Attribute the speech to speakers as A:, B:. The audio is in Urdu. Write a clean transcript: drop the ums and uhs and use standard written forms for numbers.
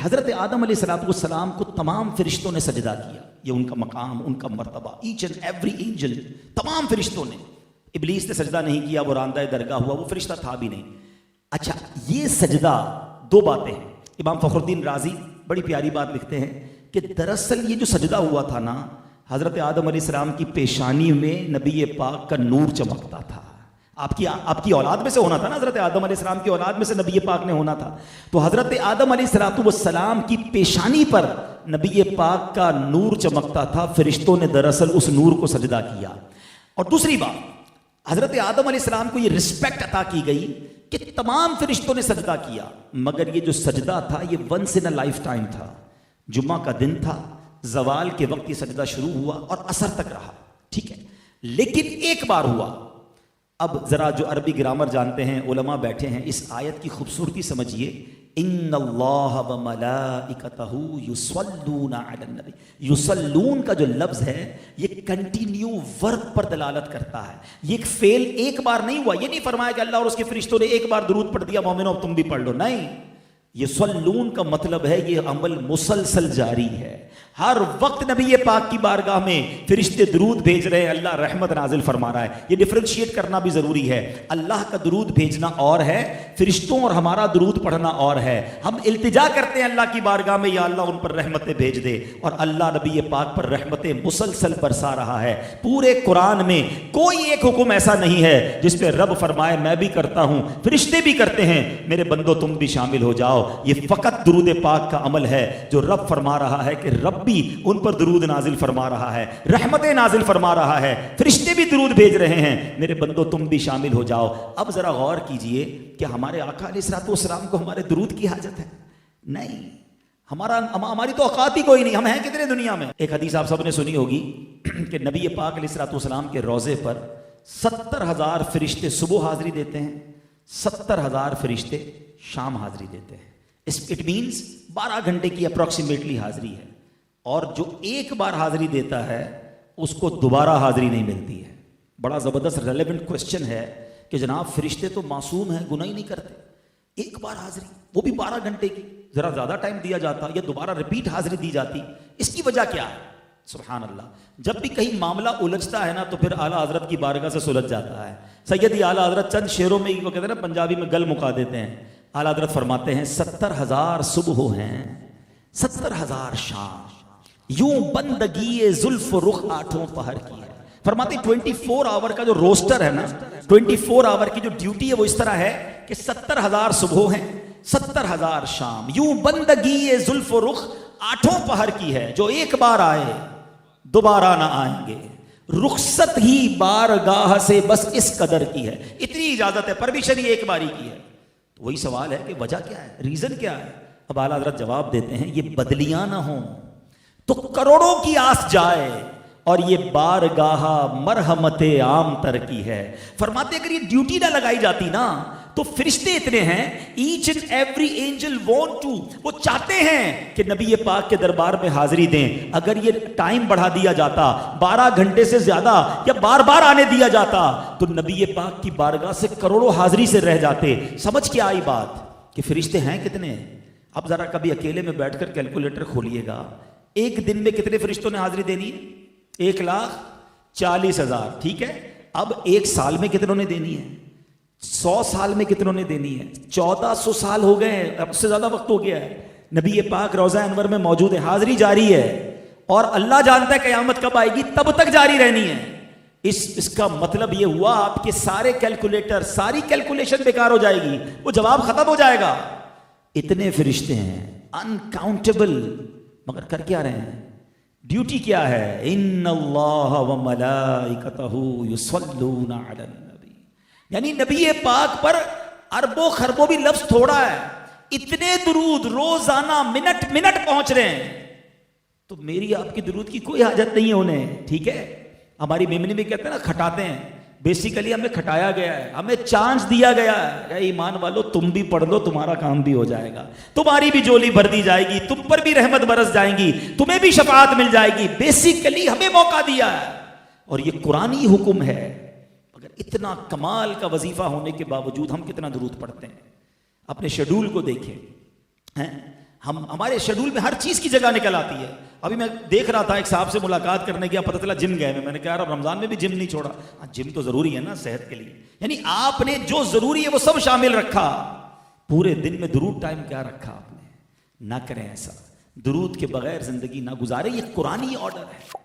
A: حضرت آدم علیہ السلام کو تمام فرشتوں نے سجدہ کیا. یہ ان کا مقام، ان کا مرتبہ، ایچ اینڈ ایوری اینجل، تمام فرشتوں نے. ابلیس نے سجدہ نہیں کیا، وہ راندہ درگاہ ہوا، وہ فرشتہ تھا بھی نہیں. اچھا، یہ سجدہ دو باتیں ہیں. امام فخر الدین رازی بڑی پیاری بات لکھتے ہیں کہ دراصل یہ جو سجدہ ہوا تھا نا، حضرت آدم علیہ السلام کی پیشانی میں نبی پاک کا نور چمکتا تھا. آپ کی اولاد میں سے ہونا تھا نا، حضرت آدم علیہ السلام کی اولاد میں سے نبی پاک نے ہونا تھا. تو حضرت آدم علیہ السلام کی پیشانی پر نبی پاک کا نور چمکتا تھا. فرشتوں نے دراصل اس نور کو سجدہ کیا. اور دوسری بات، حضرت آدم علیہ السلام کو یہ رسپیکٹ عطا کی گئی کہ تمام فرشتوں نے سجدہ کیا، مگر یہ جو سجدہ تھا یہ once in a lifetime تھا. جمعہ کا دن تھا، زوال کے وقت یہ سجدہ شروع ہوا اور عصر تک رہا. ٹھیک ہے، لیکن ایک بار ہوا. اب ذرا جو عربی گرامر جانتے ہیں، علماء بیٹھے ہیں، اس آیت کی خوبصورتی سمجھیے. ان اللہ وملائکتہ یصلون علی النبی. یصلون کا جو لفظ ہے یہ کنٹینیو ورب پر دلالت کرتا ہے. یہ ایک فعل ایک بار نہیں ہوا. یہ نہیں فرمایا کہ اللہ اور اس کے فرشتوں نے ایک بار درود پڑھ دیا، مومنوں اب تم بھی پڑھ لو. نہیں، یصلون کا مطلب ہے یہ عمل مسلسل جاری ہے. ہر وقت نبی پاک کی بارگاہ میں فرشتے درود بھیج رہے ہیں، اللہ رحمت نازل فرما رہا ہے. یہ ڈفرینشیٹ کرنا بھی ضروری ہے. اللہ کا درود بھیجنا اور ہے، فرشتوں اور ہمارا درود پڑھنا اور ہے. ہم التجا کرتے ہیں اللہ کی بارگاہ میں، یا اللہ ان پر رحمتیں بھیج دے، اور اللہ نبی پاک پر رحمتیں مسلسل برسا رہا ہے. پورے قرآن میں کوئی ایک حکم ایسا نہیں ہے جس پہ رب فرمائے میں بھی کرتا ہوں، فرشتے بھی کرتے ہیں، میرے بندو تم بھی شامل ہو جاؤ. یہ فقط درود پاک کا عمل ہے جو رب فرما رہا ہے کہ رب بھی ان پر درود نازل فرما رہا ہے، رحمتیں نازل فرما رہا ہے، فرشتے بھی درود بھیج رہے ہیں، میرے بندو تم بھی شامل ہو جاؤ. اب ذرا غور کیجئے کہ ہمارے آقا علیہ السلام کو ہمارے درود کی حاجت ہے؟ نہیں. ہماری تو اوقات ہی کوئی نہیں. ہم ہیں کتنے دنیا میں. ایک حدیث آپ سب نے سنی ہوگی کہ نبی پاک علیہ السلام کے روضے پر 70,000 فرشتے صبح حاضری دیتے ہیں، 70,000 فرشتے شام حاضری دیتے ہیں. اٹ مینز 12 گھنٹے کی اپروکسیمیٹلی حاضری ہے. اور جو ایک بار حاضری دیتا ہے اس کو دوبارہ حاضری نہیں ملتی ہے. بڑا زبردست ریلیونٹ کوشچن ہے کہ جناب فرشتے تو معصوم ہیں، گناہ ہی نہیں کرتے، ایک بار حاضری وہ بھی 12 گھنٹے کی، ذرا زیادہ ٹائم دیا جاتا یا دوبارہ ریپیٹ حاضری دی جاتی. اس کی وجہ کیا ہے؟ سبحان اللہ. جب بھی کہیں معاملہ الجھتا ہے نا تو پھر اعلیٰ حضرت کی بارگاہ سے سلجھ جاتا ہے. سیدی اعلیٰ حضرت چند شعروں میں وہ کہتے ہیں نا، پنجابی میں گل مکا دیتے ہیں. اعلیٰ حضرت فرماتے ہیں 70,000 صبح ہیں، 70,000 شام، یوں بندگی زلف رخ آٹھوں پہر کی ہے. فرماتے 24 آور کا جو روسٹر ہے نا، 24 آور کی جو ڈیوٹی ہے وہ اس طرح ہے کہ 70,000 صبح ہیں، 70,000 شام، یوں بندگی زلف رخ آٹھوں پہر کی ہے. جو ایک بار آئے دوبارہ نہ آئیں گے، رخصت ہی بارگاہ سے بس اس قدر کی ہے. اتنی اجازت ہے، پرمیشن ہی ایک باری کی ہے. تو وہی سوال ہے کہ وجہ کیا ہے، ریزن کیا ہے؟ اب اعلیٰ حضرت جواب دیتے ہیں یہ بدلیاں نہ ہوں تو کروڑوں کی آس جائے، اور یہ بارگاہ مرحمت عام تر کی ہے. فرماتے اگر یہ ڈیوٹی نہ لگائی جاتی نا تو فرشتے اتنے ہیں، each and every angel want to, وہ چاہتے ہیں کہ نبی پاک کے دربار میں حاضری دیں. اگر یہ ٹائم بڑھا دیا جاتا، 12 گھنٹے سے زیادہ یا بار بار آنے دیا جاتا، تو نبی پاک کی بارگاہ سے کروڑوں حاضری سے رہ جاتے. سمجھ کے آئی بات کہ فرشتے ہیں کتنے. اب ذرا کبھی اکیلے میں بیٹھ کر کیلکولیٹر کھولیے گا، ایک دن میں کتنے فرشتوں نے حاضری دینی ہے؟ 1,40,000. ٹھیک ہے، اب ایک سال میں کتنوں نے دینی ہے؟ 100 سال میں کتنوں نے دینی ہے؟ 1400 سال ہو گئے ہیں، اب سے زیادہ وقت ہو گیا ہے. نبی پاک روضہ انور میں موجود ہے، حاضری جاری ہے، اور اللہ جانتا ہے قیامت کب آئے گی، تب تک جاری رہنی ہے. اس کا مطلب یہ ہوا آپ کے سارے کیلکولیٹر، ساری کیلکولیشن بیکار ہو جائے گی، وہ جواب ختم ہو جائے گا. اتنے فرشتے ہیں انکاؤنٹیبل، مگر کر کیا رہے ہیں؟ ڈیوٹی کیا ہے؟ ان اللہ وملائکتہ یصلون علی النبی. یعنی نبی پاک پر اربوں خربوں بھی لفظ تھوڑا ہے، اتنے درود روزانہ منٹ منٹ پہنچ رہے ہیں. تو میری آپ کی درود کی کوئی حاجت نہیں ہے انہیں. ٹھیک ہے، ہماری میمنی میں کہتے ہیں نا کھٹاتے ہیں، بیسیکلی ہمیں کھٹایا گیا ہے، ہمیں چانس دیا گیا ہے، اے ایمان والو تم بھی پڑھ لو، تمہارا کام بھی ہو جائے گا، تمہاری بھی جولی بھر دی جائے گی، تم پر بھی رحمت برس جائیں گی، تمہیں بھی شفاعت مل جائے گی. بیسیکلی ہمیں موقع دیا ہے، اور یہ قرآنی حکم ہے. مگر اتنا کمال کا وظیفہ ہونے کے باوجود ہم کتنا درود پڑھتے ہیں؟ اپنے شیڈول کو دیکھیں. ہمارے شیڈول میں ہر چیز کی جگہ نکل آتی ہے. ابھی میں دیکھ رہا تھا ایک صاحب سے ملاقات کرنے گیا, پتہ چلا جم گئے میں نے کہا یار اب رمضان میں بھی جم نہیں چھوڑا. جم تو ضروری ہے نا صحت کے لیے, یعنی آپ نے جو ضروری ہے وہ سب شامل رکھا. پورے دن میں درود ٹائم کیا رکھا آپ نے؟ نہ کریں ایسا, درود کے بغیر زندگی نہ گزارے. یہ قرآنی آرڈر ہے.